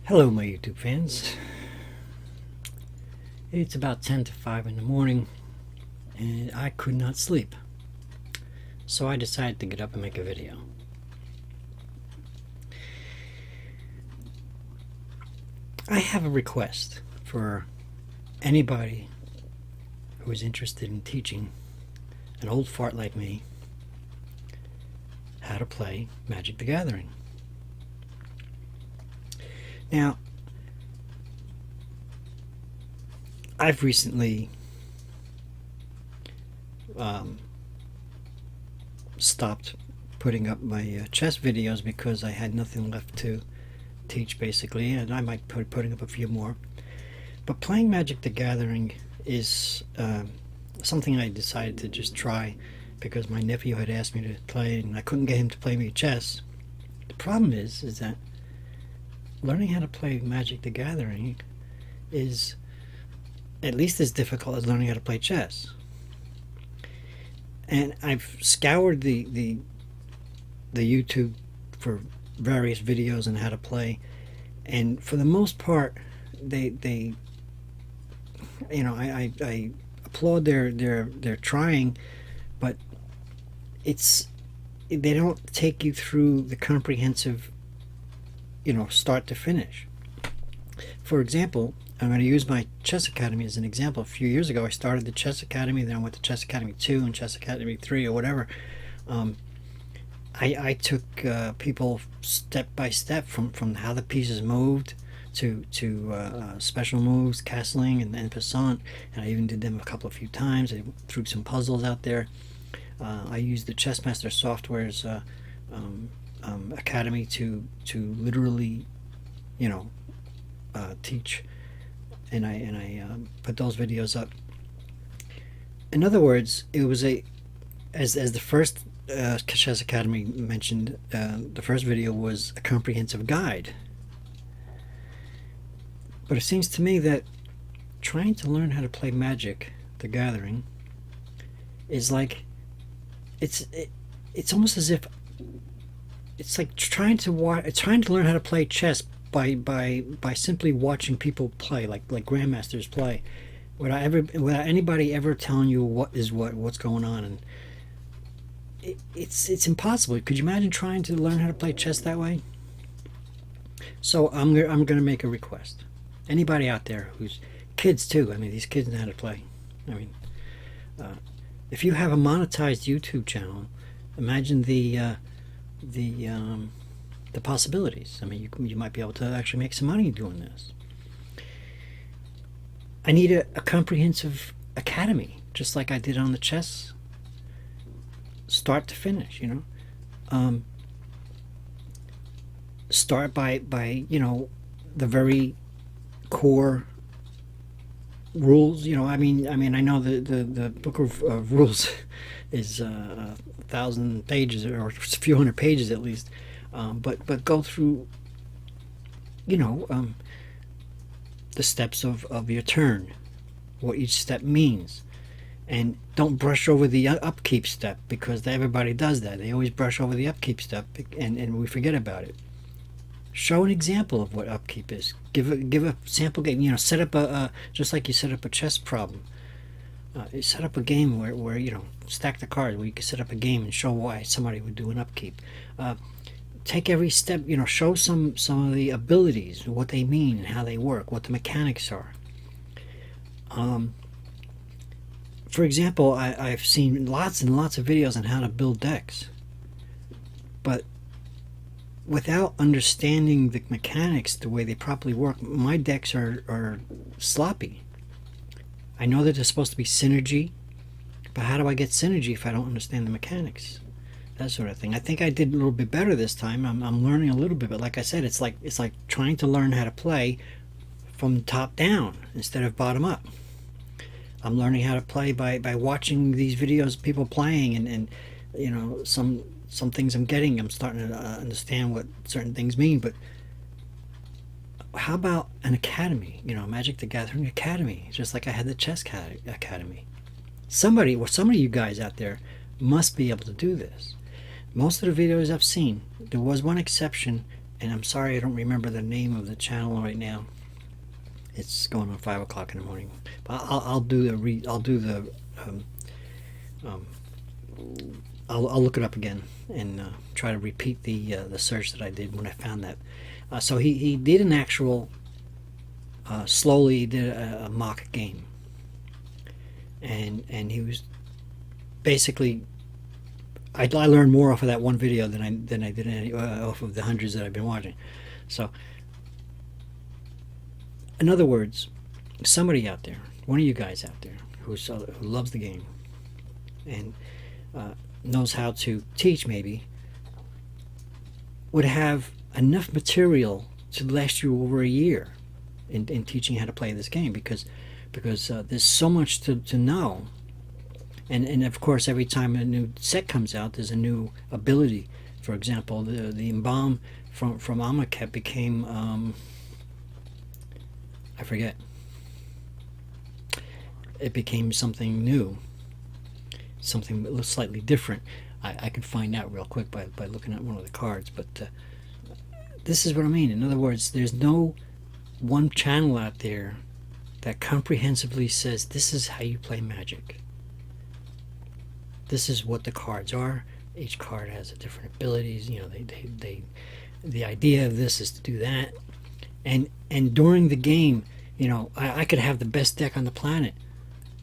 Hello, my YouTube fans. It's about 10 to 5 in the morning, and I could not sleep. So I decided to get up and make a video. I have a request for anybody who is interested in teaching an old fart like me how to play Magic the Gathering. Now, I've recently stopped putting up my chess videos because I had nothing left to teach, basically, and I might putting up a few more. But playing Magic the Gathering is something I decided to just try because my nephew had asked me to play, and I couldn't get him to play me chess. The problem is that learning how to play Magic the Gathering is at least as difficult as learning how to play chess. And I've scoured the YouTube for various videos on how to play, and for the most part, they I applaud their trying, but they don't take you through the comprehensive, start to finish. For example, I'm going to use my Chess Academy as an example. A few years ago, I started the Chess Academy, then I went to Chess Academy 2 and Chess Academy 3 or whatever. I took people step by step from how the pieces moved to special moves, castling, and then passant, and I even did them a few times. I threw some puzzles out there. I used the Chessmaster Software's Academy to literally, teach, and I put those videos up. In other words, it was as the first Chess Academy mentioned, the first video was a comprehensive guide. But it seems to me that trying to learn how to play Magic the Gathering is like it's almost as if it's like trying to learn how to play chess by simply watching people play, like grandmasters play, without anybody ever telling you what's going on. And it's impossible. Could you imagine trying to learn how to play chess that way? So I'm going to make a request. Anybody out there who's kids too. I mean, these kids know how to play. I mean, if you have a monetized YouTube channel, imagine the possibilities. I mean, you might be able to actually make some money doing this. I need a comprehensive academy, just like I did on the chess, start to finish. Start by the very core rules. I mean I know the book of rules is 1,000 pages, or a few hundred pages at least, but go through the steps of your turn, what each step means, and don't brush over the upkeep step, because everybody does that. They always brush over the upkeep step, and we forget about it. Show an example of what upkeep is. Give a sample game. Set up just like you set up a chess problem. You set up a game where stack the cards, where you can set up a game and show why somebody would do an upkeep. Take every step. Show some of the abilities, what they mean and how they work, what the mechanics are. For example, I've seen lots and lots of videos on how to build decks, but without understanding the mechanics the way they properly work, my decks are sloppy. I know that there's supposed to be synergy, but how do I get synergy if I don't understand the mechanics? That sort of thing. I think I did a little bit better this time. I'm learning a little bit, but like I said, it's like trying to learn how to play from top down instead of bottom up. I'm learning how to play by watching these videos of people playing, and some things I'm getting. I'm starting to understand what certain things mean. But how about an academy? Magic the Gathering Academy, just like I had the Chess Academy. Some of you guys out there must be able to do this. Most of the videos I've seen, there was one exception, and I'm sorry I don't remember the name of the channel right now. It's going on 5 o'clock in the morning. But I'll do the um, I'll look it up again and try to repeat the search that I did when I found that. So he did an actual slowly he did a mock game, and he was basically. I learned more off of that one video than I did off of the hundreds that I've been watching. So, in other words, somebody out there, one of you guys out there who loves the game and knows how to teach, maybe, would have enough material to last you over a year in teaching how to play this game, because there's so much to know. And of course, every time a new set comes out, there's a new ability. For example, the Embalm from Amonkhet became I forget. It became something new, something slightly different. I can find out real quick by looking at one of the cards. But this is what I mean. In other words, there's no one channel out there that comprehensively says this is how you play Magic. This is what the cards are. Each card has a different abilities. You know, the idea of this is to do that. And during the game, you know, I could have the best deck on the planet,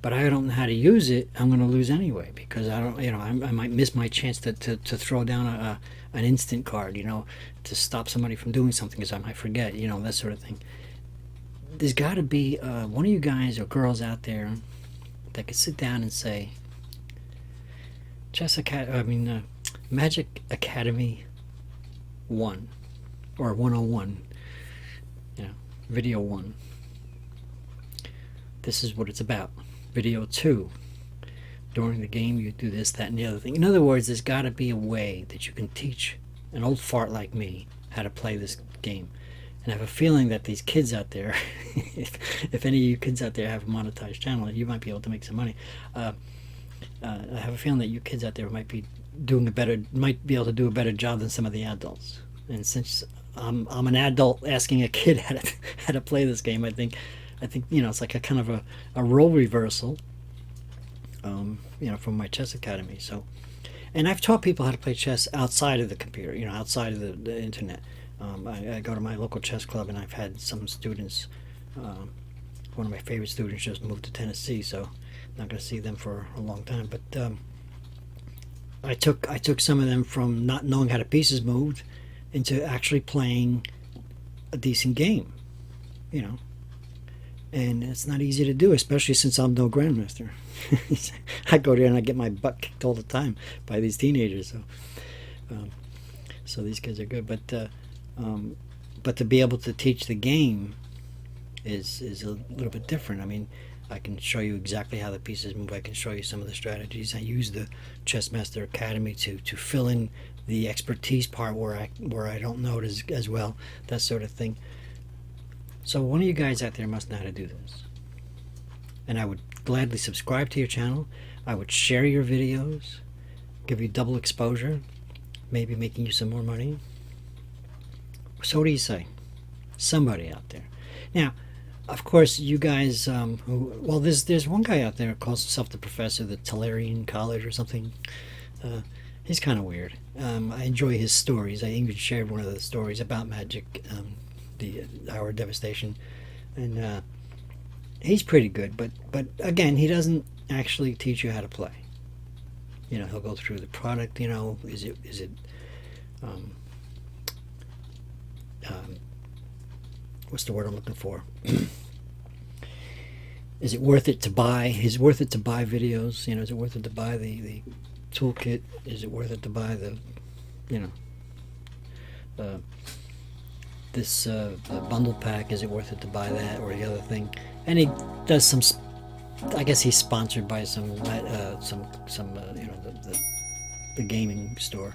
but I don't know how to use it. I'm going to lose anyway, because I don't, you know, I might miss my chance to throw down an instant card, you know, to stop somebody from doing something, because I might forget, you know, that sort of thing. There's got to be one of you guys or girls out there that could sit down and say, Magic Academy 1 or 101, you know, video 1. This is what it's about. Video 2. During the game, you do this, that, and the other thing. In other words, there's got to be a way that you can teach an old fart like me how to play this game. And I have a feeling that these kids out there, if any of you kids out there have a monetized channel, you might be able to make some money. I have a feeling that you kids out there might be able to do a better job than some of the adults. And since I'm an adult asking a kid how to play this game, I think you know, it's like a kind of a role reversal. You know, from my chess academy. So, and I've taught people how to play chess outside of the computer. You know, outside of the internet. I go to my local chess club, and I've had some students. One of my favorite students just moved to Tennessee, so not going to see them for a long time. But I took some of them from not knowing how the pieces moved into actually playing a decent game, you know. And it's not easy to do, especially since I'm no grandmaster. I go there and I get my butt kicked all the time by these teenagers. So these kids are good, but to be able to teach the game is a little bit different. I mean, I can show you exactly how the pieces move. I can show you some of the strategies. I use the Chessmaster Academy to fill in the expertise part where I don't know it as well, that sort of thing. So one of you guys out there must know how to do this. And I would gladly subscribe to your channel. I would share your videos, give you double exposure, maybe making you some more money. So what do you say? Somebody out there. Now, of course, you guys there's one guy out there who calls himself the professor, the Tellurian College or something. He's kind of weird. I enjoy his stories. I even shared one of the stories about Magic, the Hour of Devastation, and he's pretty good. But again, he doesn't actually teach you how to play. You know, he'll go through the product. You know, is it what's the word I'm looking for? Is it worth it to buy? Is it worth it to buy videos? You know, is it worth it to buy the toolkit? Is it worth it to buy the, you know, this bundle pack? Is it worth it to buy that or the other thing? And he does some. I guess he's sponsored by some you know, the gaming store,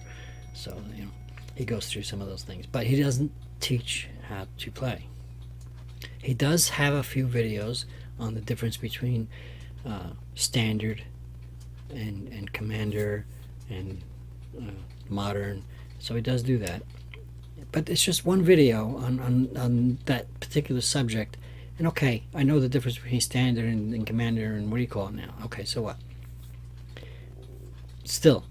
so you know he goes through some of those things. But he doesn't teach how to play. He does have a few videos on the difference between standard and commander and modern, so he does do that. but it's just one video on that particular subject. And okay, I know the difference between standard and commander and what do you call it now? Okay, so what? Still,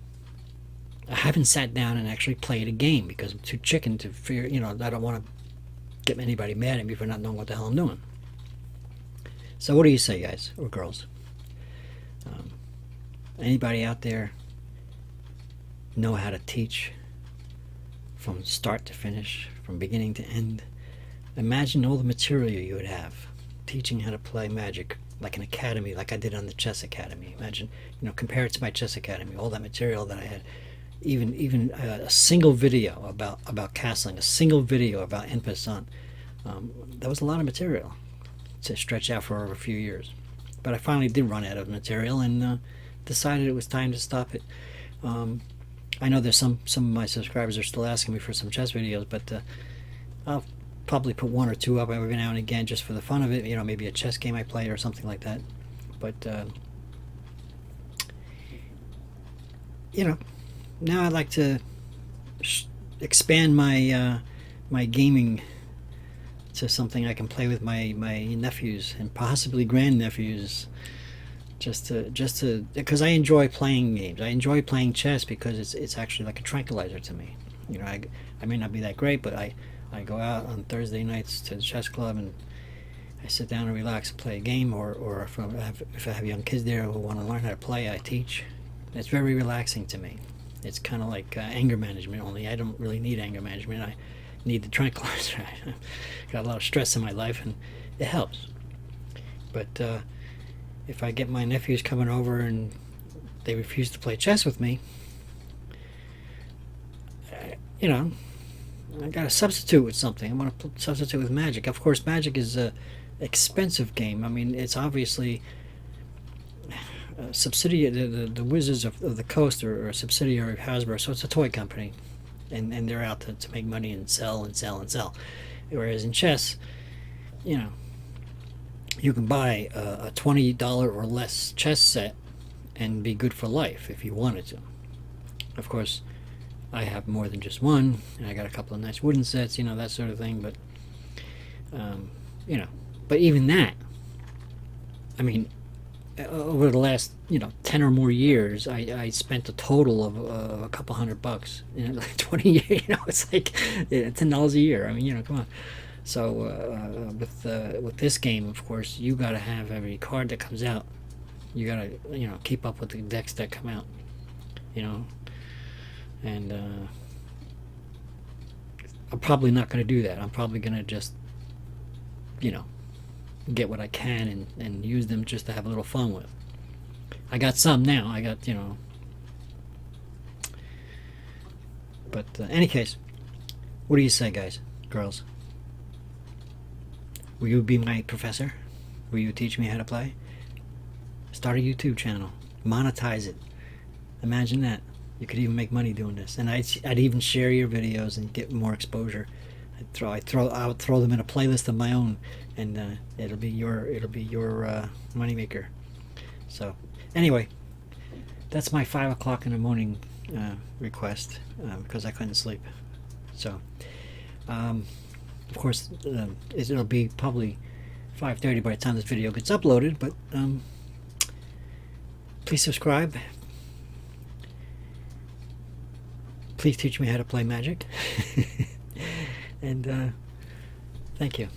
I haven't sat down and actually played a game because I'm too chicken to fear. I don't want to get anybody mad at me for not knowing what the hell I'm doing. So what do you say, guys or girls? Anybody out there know how to teach from start to finish, from beginning to end? Imagine all the material you would have teaching how to play Magic, like an academy, like I did on the Chess Academy. Imagine, compare it to my Chess Academy, all that material that I had. Even a single video about castling, a single video about en passant. That was a lot of material to stretch out for over a few years. But I finally did run out of material and decided it was time to stop it. I know there's some of my subscribers are still asking me for some chess videos, but I'll probably put one or two up every now and again just for the fun of it. Maybe a chess game I play or something like that. But now I'd like to expand my my gaming to something I can play with my nephews and possibly grandnephews. Just to because I enjoy playing games. I enjoy playing chess because it's actually like a tranquilizer to me. I may not be that great, but I go out on Thursday nights to the chess club and I sit down and relax and play a game, or if I have young kids there who want to learn how to play, I teach. It's very relaxing to me. It's kind of like anger management, only I don't really need anger management. I need the tranquilizer. I got a lot of stress in my life and it helps. But if I get my nephews coming over and they refuse to play chess with me, I got to substitute with something. I want to substitute with Magic. Of course, Magic is a expensive game. I mean, it's obviously a subsidiary. The Wizards of the Coast are a subsidiary of Hasbro, so it's a toy company, and they're out to make money and sell and sell and sell. Whereas in chess, you can buy a $20 or less chess set and be good for life if you wanted to. Of course, I have more than just one, and I got a couple of nice wooden sets, that sort of thing. But, but even that, I mean, over the last 10 or more years, I spent a total of a couple $100, like 20 years. It's like $10 a year. I mean, come on. So with this game, of course, you got to have every card that comes out. You got to keep up with the decks that come out. And I'm probably not going to do that. I'm probably going to just get what I can and use them just to have a little fun with. I got some now. I got But any case, what do you say, guys, girls? Will you be my professor? Will you teach me how to play? Start a YouTube channel. Monetize it. Imagine that. You could even make money doing this. And I'd even share your videos and get more exposure. I would throw them in a playlist of my own, and it'll be your moneymaker. So anyway, that's my 5 o'clock in the morning request because I couldn't sleep. So of course it'll be probably 5:30 by the time this video gets uploaded, but please subscribe. Please teach me how to play Magic. And thank you.